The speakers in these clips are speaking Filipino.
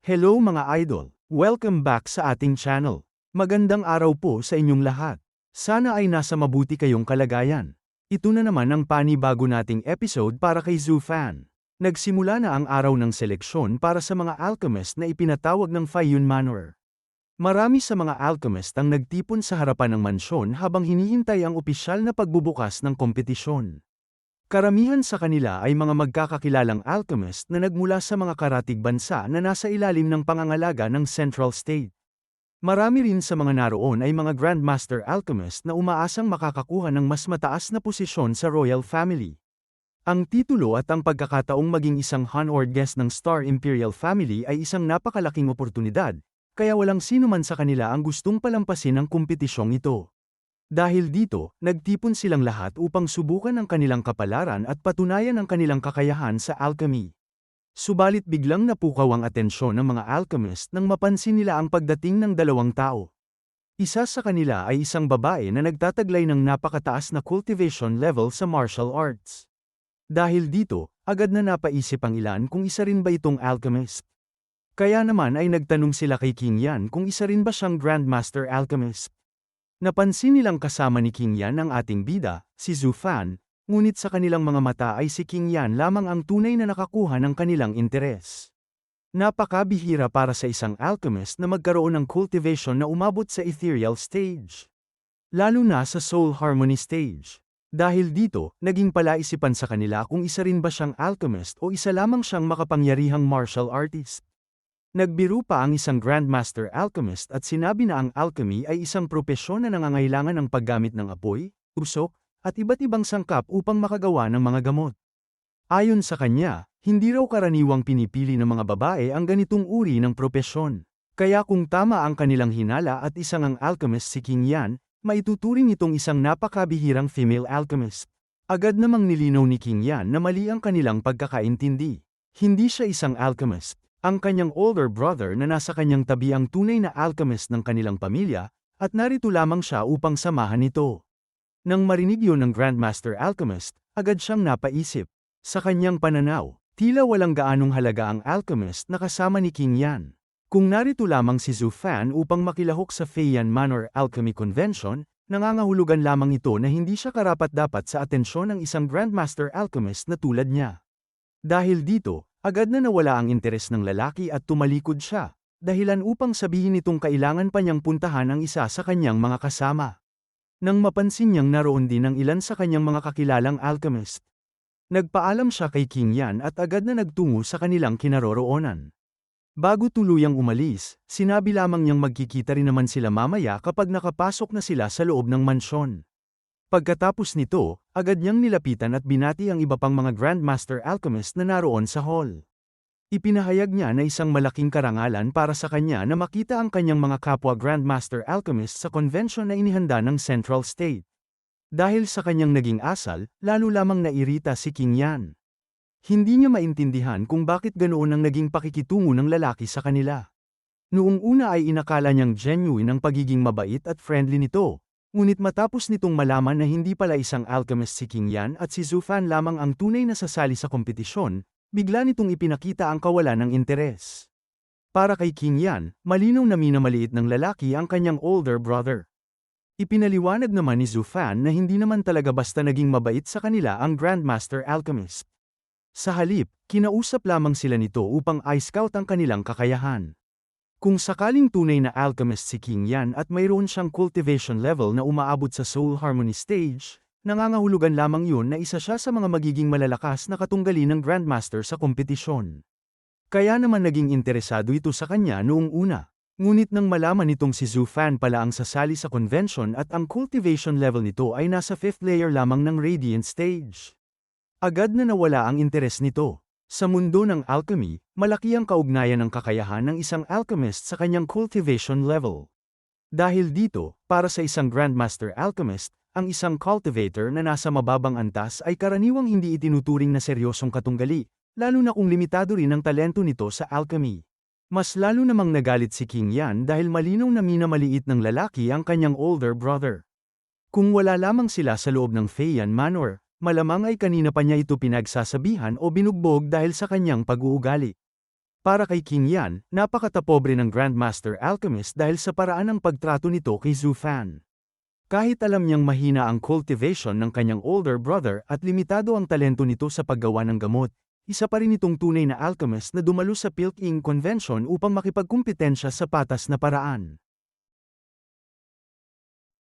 Hello mga idol! Welcome back sa ating channel. Magandang araw po sa inyong lahat. Sana ay nasa mabuti kayong kalagayan. Ito na naman ang panibago nating episode para kay Zoo Fan. Nagsimula na ang araw ng seleksyon para sa mga alchemist na ipinatawag ng Faiyun Manor. Marami sa mga alchemist ang nagtipon sa harapan ng mansyon habang hinihintay ang opisyal na pagbubukas ng kompetisyon. Karamihan sa kanila ay mga magkakakilalang alchemist na nagmula sa mga karatig bansa na nasa ilalim ng pangangalaga ng Central State. Marami rin sa mga naroon ay mga Grandmaster Alchemist na umaasang makakakuha ng mas mataas na posisyon sa Royal Family. Ang titulo at ang pagkakataong maging isang honored guest ng Star Imperial Family ay isang napakalaking oportunidad, kaya walang sino man sa kanila ang gustong palampasin ang kompetisyong ito. Dahil dito, nagtipon silang lahat upang subukan ang kanilang kapalaran at patunayan ang kanilang kakayahan sa alchemy. Subalit biglang napukaw ang atensyon ng mga alchemist nang mapansin nila ang pagdating ng dalawang tao. Isa sa kanila ay isang babae na nagtataglay ng napakataas na cultivation level sa martial arts. Dahil dito, agad na napaisip ang ilan kung isa rin ba itong alchemist. Kaya naman ay nagtanong sila kay King Yan kung isa rin ba siyang Grandmaster Alchemist. Napansin nilang kasama ni King Yan ang ating bida, si Zoo Fan, ngunit sa kanilang mga mata ay si King Yan lamang ang tunay na nakakuha ng kanilang interes. Napakabihira para sa isang alchemist na magkaroon ng cultivation na umabot sa ethereal stage. Lalo na sa soul harmony stage. Dahil dito, naging palaisipan sa kanila kung isa rin ba siyang alchemist o isa lamang siyang makapangyarihang martial artist. Nagbiro pa ang isang Grandmaster Alchemist at sinabi na ang alchemy ay isang propesyon na nangangailangan ng paggamit ng apoy, usok, at iba't ibang sangkap upang makagawa ng mga gamot. Ayon sa kanya, hindi raw karaniwang pinipili ng mga babae ang ganitong uri ng propesyon. Kaya kung tama ang kanilang hinala at isang ang alchemist si King Yan, maituturing itong isang napakabihirang female alchemist. Agad namang nilinaw ni King Yan na mali ang kanilang pagkakaintindi. Hindi siya isang alchemist. Ang kanyang older brother na nasa kanyang tabi ang tunay na alchemist ng kanilang pamilya, at narito lamang siya upang samahan ito. Nang marinig yun ng Grandmaster Alchemist, agad siyang napaisip. Sa kanyang pananaw, tila walang gaanong halaga ang alchemist na kasama ni King Yan. Kung narito lamang si Zoo Fan upang makilahok sa Faiyun Manor Alchemy Convention, nangangahulugan lamang ito na hindi siya karapat-dapat sa atensyon ng isang Grandmaster Alchemist na tulad niya. Dahil dito, agad na nawala ang interes ng lalaki at tumalikod siya, dahilan upang sabihin nitong kailangan pa niyang puntahan ang isa sa kanyang mga kasama. Nang mapansin niyang naroon din ang ilan sa kanyang mga kakilalang alchemist. Nagpaalam siya kay King Yan at agad na nagtungo sa kanilang kinaroroonan. Bago tuluyang umalis, sinabi lamang niyang magkikita rin naman sila mamaya kapag nakapasok na sila sa loob ng mansyon. Pagkatapos nito, agad niyang nilapitan at binati ang iba pang mga Grandmaster Alchemist na naroon sa hall. Ipinahayag niya na isang malaking karangalan para sa kanya na makita ang kanyang mga kapwa Grandmaster Alchemist sa convention na inihanda ng Central State. Dahil sa kanyang naging asal, lalo lamang nairita si King Yan. Hindi niya maintindihan kung bakit ganoon ang naging pakikitungo ng lalaki sa kanila. Noong una ay inakala niyang genuine ang pagiging mabait at friendly nito. Ngunit matapos nitong malaman na hindi pala isang alchemist si King Yan at si Zoo Fan lamang ang tunay na sasali sa kompetisyon, bigla nitong ipinakita ang kawalan ng interes. Para kay King Yan, malinaw na minamaliit ng lalaki ang kanyang older brother. Ipinaliwanag naman ni Zoo Fan na hindi naman talaga basta naging mabait sa kanila ang Grandmaster Alchemist. Sa halip, kinausap lamang sila nito upang i-scout ang kanilang kakayahan. Kung sakaling tunay na alchemist si King Yan at mayroon siyang cultivation level na umaabot sa soul harmony stage, nangangahulugan lamang yun na isa siya sa mga magiging malalakas na katunggali ng Grandmaster sa kompetisyon. Kaya naman naging interesado ito sa kanya noong una. Ngunit nang malaman nitong si Zoo Fan pala ang sasali sa convention at ang cultivation level nito ay nasa 5th layer lamang ng Radiant stage. Agad na nawala ang interes nito. Sa mundo ng alchemy, malaki ang kaugnayan ng kakayahan ng isang alchemist sa kanyang cultivation level. Dahil dito, para sa isang Grandmaster Alchemist, ang isang cultivator na nasa mababang antas ay karaniwang hindi itinuturing na seryosong katunggali, lalo na kung limitado rin ang talento nito sa alchemy. Mas lalo namang nagalit si King Yan dahil malinaw na minamaliit ng lalaki ang kanyang older brother. Kung wala lamang sila sa loob ng Faiyun Manor, malamang ay kanina pa niya ito pinagsasabihan o binugbog dahil sa kanyang pag-uugali. Para kay King Yan, napakatapobre ng Grandmaster Alchemist dahil sa paraan ng pagtrato nito kay Zhu Fan. Kahit alam niyang mahina ang cultivation ng kanyang older brother at limitado ang talento nito sa paggawa ng gamot, isa pa rin itong tunay na alchemist na dumalo sa Pilking Convention upang makipagkumpetensya sa patas na paraan.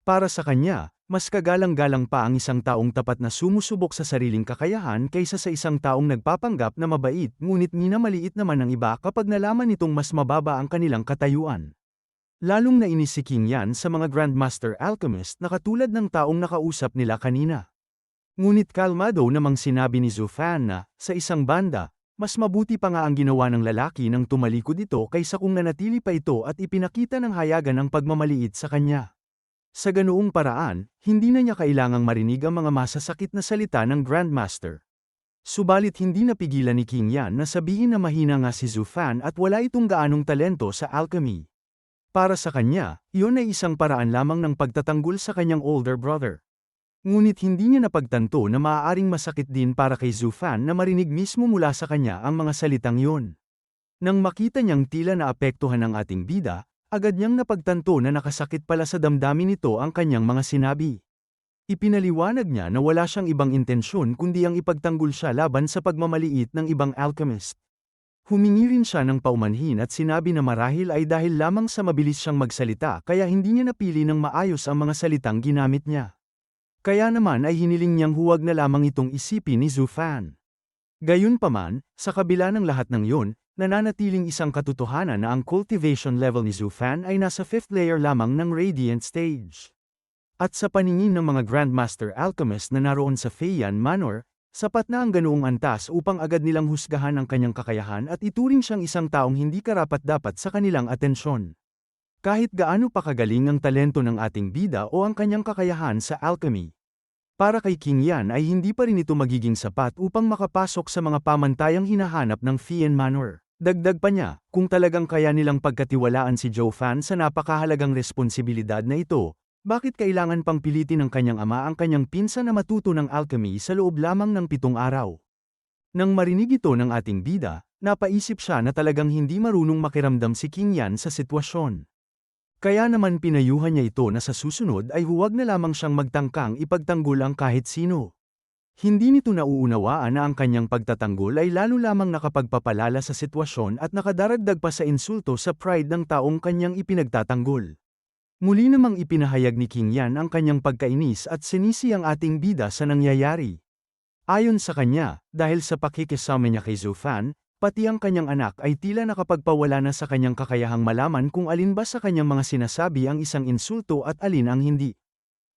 Para sa kanya, mas kagalang-galang pa ang isang taong tapat na sumusubok sa sariling kakayahan kaysa sa isang taong nagpapanggap na mabait ngunit minamaliit naman ng iba kapag nalaman nitong mas mababa ang kanilang katayuan. Lalong nainis si King Yan sa mga Grandmaster Alchemist na katulad ng taong nakausap nila kanina. Ngunit kalmado namang sinabi ni Zhu Fan na, sa isang banda, mas mabuti pa nga ang ginawa ng lalaki nang tumalikod ito kaysa kung nanatili pa ito at ipinakita ng hayagan ang pagmamaliit sa kanya. Sa ganoong paraan, hindi na niya kailangang marinig ang mga masasakit na salita ng Grandmaster. Subalit hindi napigilan ni King Yan na sabihin na mahina nga si Zhu Fan at wala itong gaanong talento sa alchemy. Para sa kanya, iyon ay isang paraan lamang ng pagtatanggol sa kanyang older brother. Ngunit hindi niya napagtanto na maaaring masakit din para kay Zhu Fan na marinig mismo mula sa kanya ang mga salitang iyon. Nang makita niyang tila naapektuhan ang ating bida, agad niyang napagtanto na nakasakit pala sa damdamin nito ang kanyang mga sinabi. Ipinaliwanag niya na wala siyang ibang intensyon kundi ang ipagtanggol siya laban sa pagmamaliit ng ibang alchemist. Humingi rin siya ng paumanhin at sinabi na marahil ay dahil lamang sa mabilis siyang magsalita kaya hindi niya napili ng maayos ang mga salitang ginamit niya. Kaya naman ay hiniling niyang huwag na lamang itong isipin ni Zhu Fan. Gayunpaman, sa kabila ng lahat ng iyon, nananatiling isang katotohanan na ang cultivation level ni Zhu Fan ay nasa 5th layer lamang ng Radiant Stage. At sa paningin ng mga Grandmaster Alchemist na naroon sa Feiyan Manor, sapat na ang ganoong antas upang agad nilang husgahan ang kanyang kakayahan at ituring siyang isang taong hindi karapat-dapat sa kanilang atensyon. Kahit gaano pa kagaling ang talento ng ating bida o ang kanyang kakayahan sa alchemy. Para kay King Yan ay hindi pa rin ito magiging sapat upang makapasok sa mga pamantayang hinahanap ng Feiyan Manor. Dagdag pa niya, kung talagang kaya nilang pagkatiwalaan si Zhu Fan sa napakahalagang responsibilidad na ito, bakit kailangan pang pilitin ng kanyang ama ang kanyang pinsan na matuto ng alchemy sa loob lamang ng 7 araw? Nang marinig ito ng ating bida, napaisip siya na talagang hindi marunong makiramdam si King Yan sa sitwasyon. Kaya naman pinayuhan niya ito na sa susunod ay huwag na lamang siyang magtangkang ipagtanggol ang kahit sino. Hindi nito nauunawaan na ang kanyang pagtatanggol ay lalo lamang nakapagpapalala sa sitwasyon at nakadaragdag pa sa insulto sa pride ng taong kanyang ipinagtatanggol. Muli namang ipinahayag ni King Yan ang kanyang pagkainis at sinisi ang ating bida sa nangyayari. Ayon sa kanya, dahil sa pakikisama niya kay Zhu Fan, pati ang kanyang anak ay tila nakapagpawala na sa kanyang kakayahang malaman kung alin ba sa kanyang mga sinasabi ang isang insulto at alin ang hindi.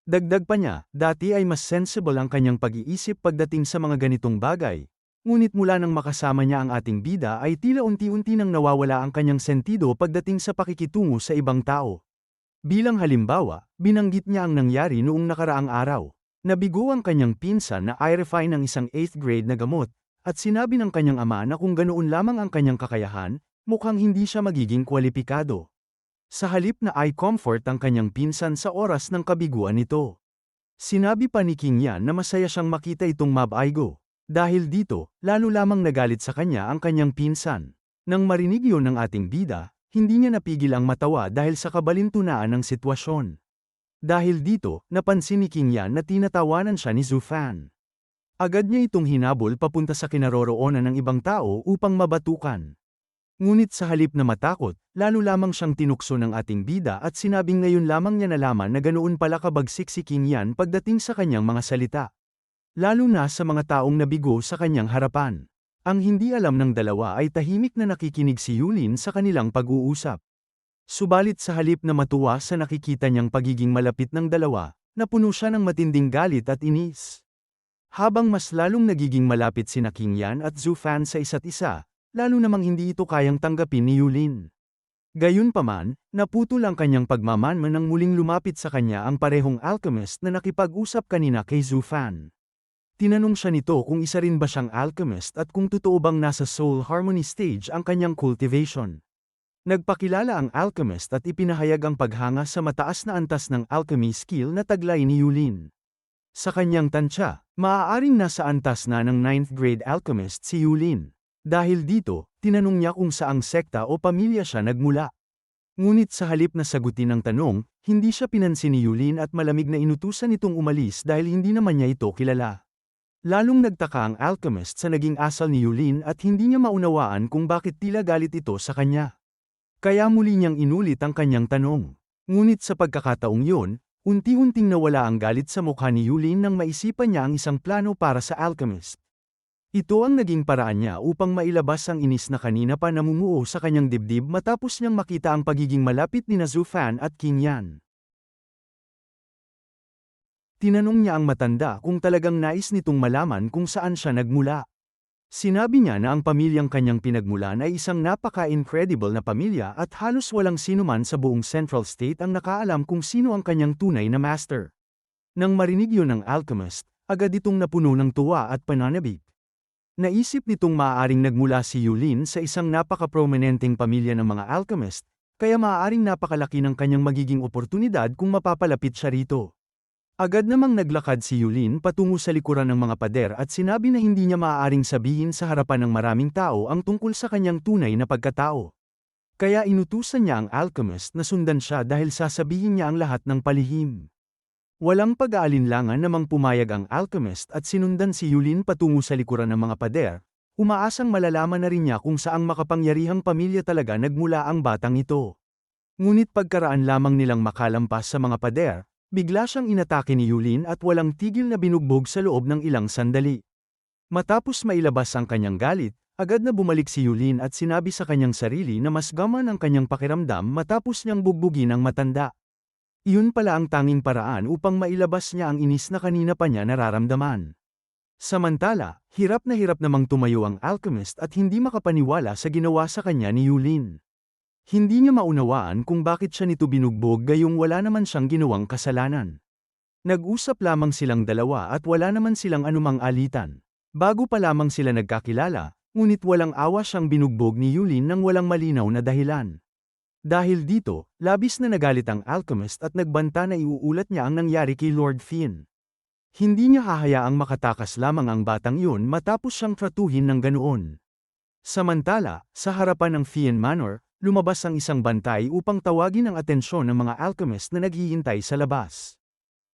Dagdag pa niya, dati ay mas sensible ang kanyang pag-iisip pagdating sa mga ganitong bagay. Ngunit mula nang makasama niya ang ating bida ay tila unti-unti nang nawawala ang kanyang sentido pagdating sa pakikitungo sa ibang tao. Bilang halimbawa, binanggit niya ang nangyari noong nakaraang araw. Nabigo ang kanyang pinsan na i-refine ng isang 8th grade na gamot, at sinabi ng kanyang ama na kung ganoon lamang ang kanyang kakayahan, mukhang hindi siya magiging kwalipikado. Sa halip na i-comfort ang kanyang pinsan sa oras ng kabiguan nito. Sinabi pa ni King Yan na masaya siyang makita itong mabaigo. Dahil dito, lalo lamang nagalit sa kanya ang kanyang pinsan. Nang marinig yun ng ating bida, hindi niya napigil ang matawa dahil sa kabalintunaan ng sitwasyon. Dahil dito, napansin ni King Yan na tinatawanan siya ni Zhu Fan. Agad niya itong hinabol papunta sa kinaroroonan ng ibang tao upang mabatukan. Ngunit sa halip na matakot, lalo lamang siyang tinukso ng ating bida at sinabing ngayon lamang niya nalaman na ganoon pala kabagsik si King Yan pagdating sa kanyang mga salita. Lalo na sa mga taong nabigo sa kanyang harapan. Ang hindi alam ng dalawa ay tahimik na nakikinig si Yulin sa kanilang pag-uusap. Subalit sa halip na matuwa sa nakikita niyang pagiging malapit ng dalawa, napuno siya ng matinding galit at inis. Habang mas lalong nagiging malapit sina King Yan at Zhu Fan sa isa't isa, lalo namang hindi ito kayang tanggapin ni Yulin. Gayunpaman, naputol ang kanyang pagmamanman nang muling lumapit sa kanya ang parehong alchemist na nakipag-usap kanina kay Zhu Fan. Tinanong siya nito kung isa rin ba siyang alchemist at kung totoo bang nasa soul harmony stage ang kanyang cultivation. Nagpakilala ang alchemist at ipinahayag ang paghanga sa mataas na antas ng alchemy skill na taglay ni Yulin. Sa kanyang tansya, maaaring nasa antas na ng 9th grade alchemist si Yulin. Dahil dito, tinanong niya kung saang sekta o pamilya siya nagmula. Ngunit sa halip na sagutin ang tanong, hindi siya pinansin ni Yulin at malamig na inutusan itong umalis dahil hindi naman niya ito kilala. Lalong nagtaka ang alchemist sa naging asal ni Yulin at hindi niya maunawaan kung bakit tila galit ito sa kanya. Kaya muli niyang inulit ang kanyang tanong. Ngunit sa pagkakataong yun, unti-unting nawala ang galit sa mukha ni Yulin nang maisipan niya ang isang plano para sa alchemist. Ito ang naging paraan niya upang mailabas ang inis na kanina pa namumuo sa kanyang dibdib matapos niyang makita ang pagiging malapit ni Zhu Fan at King Yan. Tinanong niya ang matanda kung talagang nais nitong malaman kung saan siya nagmula. Sinabi niya na ang pamilyang kanyang pinagmulan ay isang napaka-incredible na pamilya at halos walang sinuman sa buong Central State ang nakaalam kung sino ang kanyang tunay na master. Nang marinig yun ng alchemist, agad itong napuno ng tuwa at pananabik. Naisip nitong maaaring nagmula si Yulin sa isang napaka-prominenteng pamilya ng mga alchemist, kaya maaaring napakalaki ng kanyang magiging oportunidad kung mapapalapit siya rito. Agad namang naglakad si Yulin patungo sa likuran ng mga pader at sinabi na hindi niya maaaring sabihin sa harapan ng maraming tao ang tungkol sa kanyang tunay na pagkatao. Kaya inutusan niya ang alchemist na sundan siya dahil sasabihin niya ang lahat ng palihim. Walang pag-aalinlangan namang pumayag ang alchemist at sinundan si Yulin patungo sa likuran ng mga pader, umaasang malalaman na rin niya kung saang makapangyarihang pamilya talaga nagmula ang batang ito. Ngunit pagkaraan lamang nilang makalampas sa mga pader, bigla siyang inatake ni Yulin at walang tigil na binugbog sa loob ng ilang sandali. Matapos mailabas ang kanyang galit, agad na bumalik si Yulin at sinabi sa kanyang sarili na mas gaman ang kanyang pakiramdam matapos niyang bugbugin ang matanda. Iyon pala ang tanging paraan upang mailabas niya ang inis na kanina pa niya nararamdaman. Samantala, hirap na hirap namang tumayo ang alchemist at hindi makapaniwala sa ginawa sa kanya ni Yulin. Hindi niya maunawaan kung bakit siya nito binugbog gayong wala naman siyang ginawang kasalanan. Nag-usap lamang silang dalawa at wala naman silang anumang alitan. Bago pa lamang sila nagkakilala, ngunit walang awa siyang binugbog ni Yulin nang walang malinaw na dahilan. Dahil dito, labis na nagalit ang alchemist at nagbanta na iuulat niya ang nangyari kay Lord Fien. Hindi niya hahayaang makatakas lamang ang batang yun matapos siyang tratuhin ng ganoon. Samantala, sa harapan ng Fien Manor, lumabas ang isang bantay upang tawagin ang atensyon ng mga alchemist na naghihintay sa labas.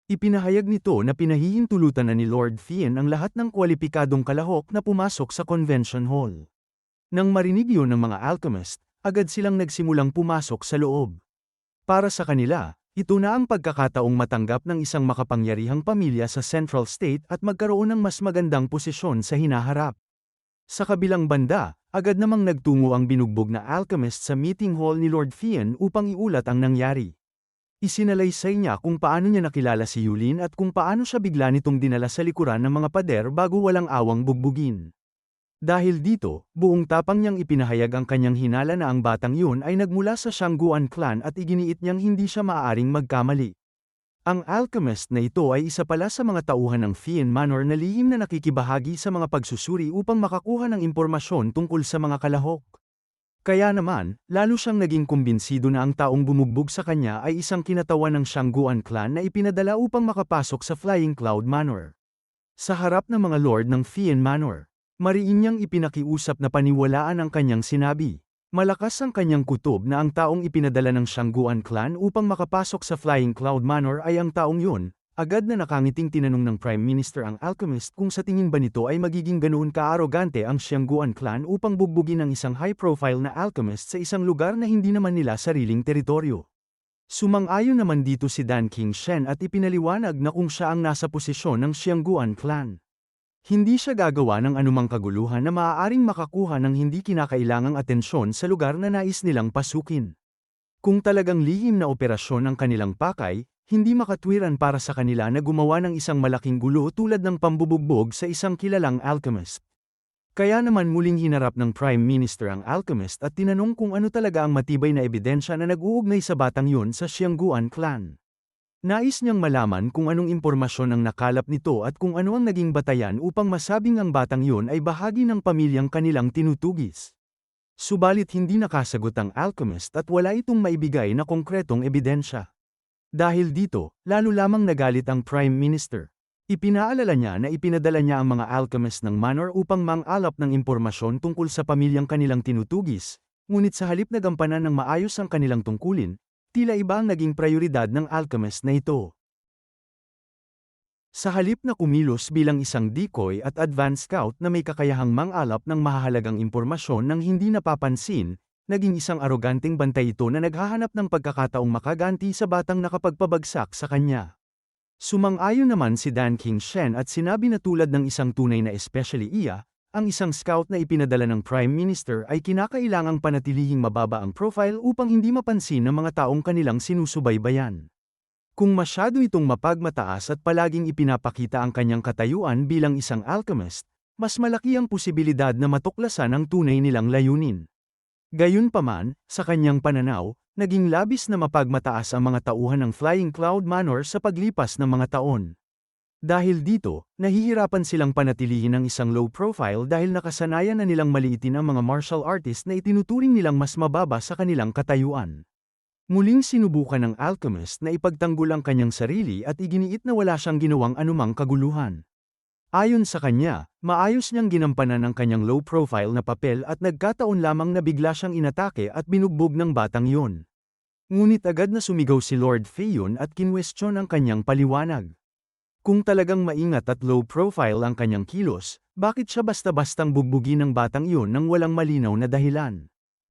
Ipinahayag nito na pinahihintulutan na ni Lord Fien ang lahat ng kwalipikadong kalahok na pumasok sa convention hall. Nang marinig yun ng mga alchemist, agad silang nagsimulang pumasok sa loob. Para sa kanila, ito na ang pagkakataong matanggap ng isang makapangyarihang pamilya sa Central State at magkaroon ng mas magandang posisyon sa hinaharap. Sa kabilang banda, agad namang nagtungo ang binugbog na alchemist sa meeting hall ni Lord Fien upang iulat ang nangyari. Isinalaysay niya kung paano niya nakilala si Yulin at kung paano siya bigla nitong dinala sa likuran ng mga pader bago walang awang bugbugin. Dahil dito, buong tapang niyang ipinahayag ang kanyang hinala na ang batang yun ay nagmula sa Xiangguan clan at iginiit niyang hindi siya maaaring magkamali. Ang alchemist na ito ay isa pala sa mga tauhan ng Fien Manor na lihim na nakikibahagi sa mga pagsusuri upang makakuha ng impormasyon tungkol sa mga kalahok. Kaya naman, lalo siyang naging kumbinsido na ang taong bumugbog sa kanya ay isang kinatawan ng Xiangguan clan na ipinadala upang makapasok sa Flying Cloud Manor. Sa harap ng mga lord ng Fien Manor, mariin niyang ipinakiusap na paniwalaan ang kanyang sinabi. Malakas ang kanyang kutob na ang taong ipinadala ng Xiangguan clan upang makapasok sa Flying Cloud Manor ay ang taong yun. Agad na nakangiting tinanong ng Prime Minister ang alchemist kung sa tingin ba nito ay magiging ganoon ka-arogante ang Xiangguan clan upang bugbugin ang isang high-profile na alchemist sa isang lugar na hindi naman nila sariling teritoryo. Sumang-ayon naman dito si Dan King Shen at ipinaliwanag na kung siya ang nasa posisyon ng Xiangguan clan, hindi siya gagawa ng anumang kaguluhan na maaaring makakuha ng hindi kinakailangang atensyon sa lugar na nais nilang pasukin. Kung talagang lihim na operasyon ang kanilang pakay, hindi makatwiran para sa kanila na gumawa ng isang malaking gulo tulad ng pambubugbog sa isang kilalang alchemist. Kaya naman muling hinarap ng Prime Minister ang alchemist at tinanong kung ano talaga ang matibay na ebidensya na nag-uugnay sa batang yun sa Xiangguan clan. Nais niyang malaman kung anong impormasyon ang nakalap nito at kung ano ang naging batayan upang masabing ang batang yun ay bahagi ng pamilyang kanilang tinutugis. Subalit hindi nakasagot ang alchemist at wala itong maibigay na konkretong ebidensya. Dahil dito, lalo lamang nagalit ang Prime Minister. Ipinaalala niya na ipinadala niya ang mga alchemist ng Manor upang mang-alap ng impormasyon tungkol sa pamilyang kanilang tinutugis, ngunit sa halip na gampanan ng maayos ang kanilang tungkulin, tila iba ang naging prioridad ng alchemist na ito. Sa halip na kumilos bilang isang decoy at advanced scout na may kakayahang mang-alap ng mahahalagang impormasyon nang hindi napapansin, naging isang aroganteng bantay ito na naghahanap ng pagkakataong makaganti sa batang nakapagpabagsak sa kanya. Sumang-ayon naman si Dan King Shen at sinabi na tulad ng isang tunay na especially iya, ang isang scout na ipinadala ng Prime Minister ay kinakailangang panatilihing mababa ang profile upang hindi mapansin ng mga taong kanilang sinusubaybayan. Kung masyado itong mapagmataas at palaging ipinapakita ang kanyang katayuan bilang isang alchemist, mas malaki ang posibilidad na matuklasan ang tunay nilang layunin. Gayunpaman, sa kanyang pananaw, naging labis na mapagmataas ang mga tauhan ng Flying Cloud Manor sa paglipas ng mga taon. Dahil dito, nahihirapan silang panatilihin ang isang low profile dahil nakasanayan na nilang maliitin ang mga martial artist na itinuturing nilang mas mababa sa kanilang katayuan. Muling sinubukan ng alchemist na ipagtanggol ang kanyang sarili at iginiit na wala siyang ginawang anumang kaguluhan. Ayon sa kanya, maayos niyang ginampanan ang kanyang low-profile na papel at nagkataon lamang na bigla siyang inatake at binugbog ng batang iyon. Ngunit agad na sumigaw si Lord Feyon at kinwestiyon ang kanyang paliwanag. Kung talagang maingat at low-profile ang kanyang kilos, bakit siya basta-bastang bugbugin ng batang iyon nang walang malinaw na dahilan?